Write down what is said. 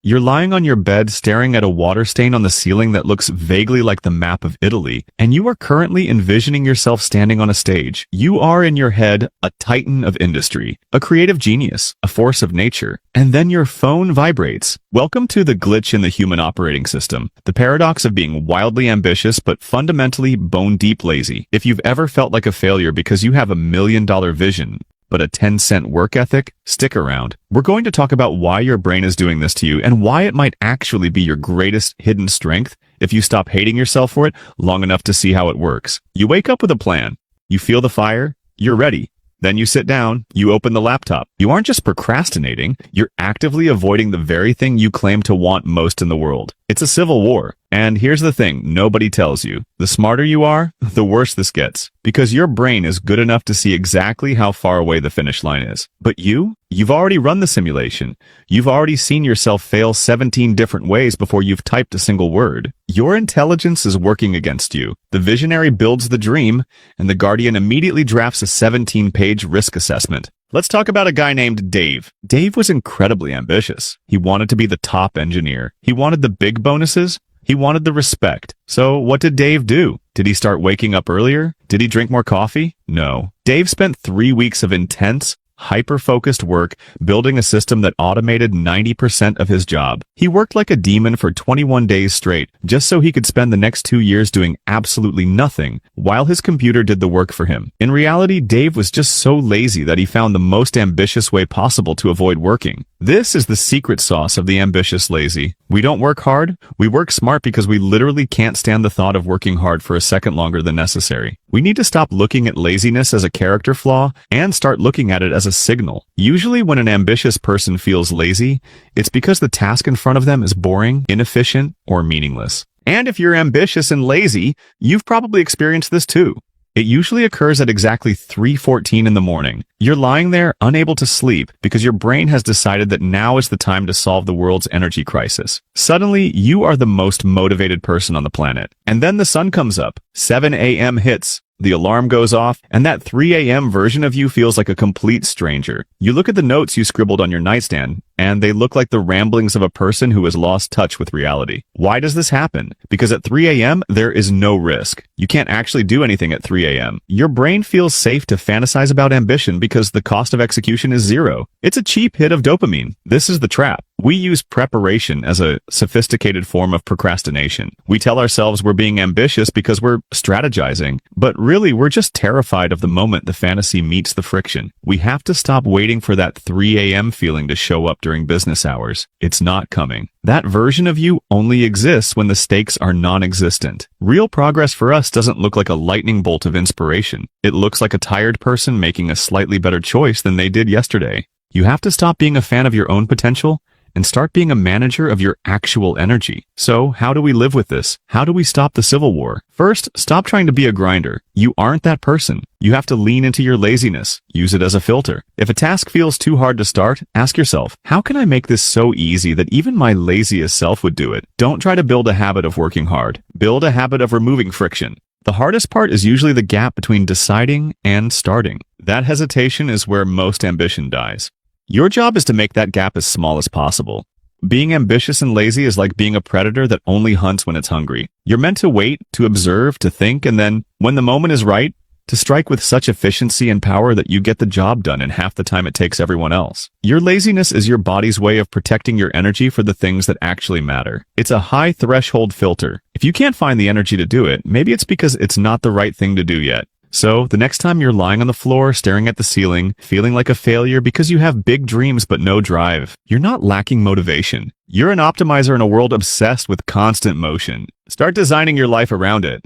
You're lying on your bed staring at a water stain on the ceiling that looks vaguely like the map of Italy, and you are currently envisioning yourself standing on a stage. You are in your head a titan of industry, a creative genius, a force of nature, and then your phone vibrates. Welcome to the glitch in the human operating system, the paradox of being wildly ambitious but fundamentally bone-deep lazy. If you've ever felt like a failure because you have $1 million vision, but a 10-cent work ethic, stick around. We're going to talk about why your brain is doing this to you and why it might actually be your greatest hidden strength if you stop hating yourself for it long enough to see how it works. You wake up with a plan. You feel the fire. You're ready. Then you sit down, you open the laptop. You aren't just procrastinating, you're actively avoiding the very thing you claim to want most in the world. It's a civil war. And here's the thing nobody tells you. The smarter you are, the worse this gets. Because your brain is good enough to see exactly how far away the finish line is. But you've already run the simulation. You've already seen yourself fail 17 different ways before you've typed a single word. Your intelligence is working against you. The visionary builds the dream, and the guardian immediately drafts a 17-page risk assessment. Let's talk about a guy named Dave. Dave was incredibly ambitious. He wanted to be the top engineer. He wanted the big bonuses. He wanted the respect. So what did Dave do? Did he start waking up earlier? Did he drink more coffee? No. Dave spent 3 weeks of intense, hyper-focused work building a system that automated 90% of his job. He worked like a demon for 21 days straight, just so he could spend the next 2 years doing absolutely nothing, while his computer did the work for him. In reality, Dave was just so lazy that he found the most ambitious way possible to avoid working. This is the secret sauce of the ambitious lazy. We don't work hard, we work smart because we literally can't stand the thought of working hard for a second longer than necessary. We need to stop looking at laziness as a character flaw and start looking at it as a signal. Usually when an ambitious person feels lazy, it's because the task in front of them is boring, inefficient, or meaningless. And if you're ambitious and lazy, you've probably experienced this too. It usually occurs at exactly 3:14 in the morning. You're lying there unable to sleep because your brain has decided that now is the time to solve the world's energy crisis. Suddenly, you are the most motivated person on the planet. And then the sun comes up. 7 a.m. hits. The alarm goes off, and that 3 a.m. version of you feels like a complete stranger. You look at the notes you scribbled on your nightstand, and they look like the ramblings of a person who has lost touch with reality. Why does this happen? Because at 3 a.m., there is no risk. You can't actually do anything at 3 a.m. Your brain feels safe to fantasize about ambition because the cost of execution is zero. It's a cheap hit of dopamine. This is the trap. We use preparation as a sophisticated form of procrastination. We tell ourselves we're being ambitious because we're strategizing, but really we're just terrified of the moment the fantasy meets the friction. We have to stop waiting for that 3 a.m. feeling to show up during business hours. It's not coming. That version of you only exists when the stakes are non-existent. Real progress for us doesn't look like a lightning bolt of inspiration. It looks like a tired person making a slightly better choice than they did yesterday. You have to stop being a fan of your own potential and start being a manager of your actual energy. So, how do we live with this? How do we stop the civil war? First, stop trying to be a grinder. You aren't that person. You have to lean into your laziness. Use it as a filter. If a task feels too hard to start, ask yourself, how can I make this so easy that even my laziest self would do it? Don't try to build a habit of working hard. Build a habit of removing friction. The hardest part is usually the gap between deciding and starting. That hesitation is where most ambition dies. Your job is to make that gap as small as possible. Being ambitious and lazy is like being a predator that only hunts when it's hungry. You're meant to wait, to observe, to think, and then, when the moment is right, to strike with such efficiency and power that you get the job done in half the time it takes everyone else. Your laziness is your body's way of protecting your energy for the things that actually matter. It's a high threshold filter. If you can't find the energy to do it, maybe it's because it's not the right thing to do yet. So, the next time you're lying on the floor, staring at the ceiling, feeling like a failure because you have big dreams but no drive, you're not lacking motivation. You're an optimizer in a world obsessed with constant motion. Start designing your life around it.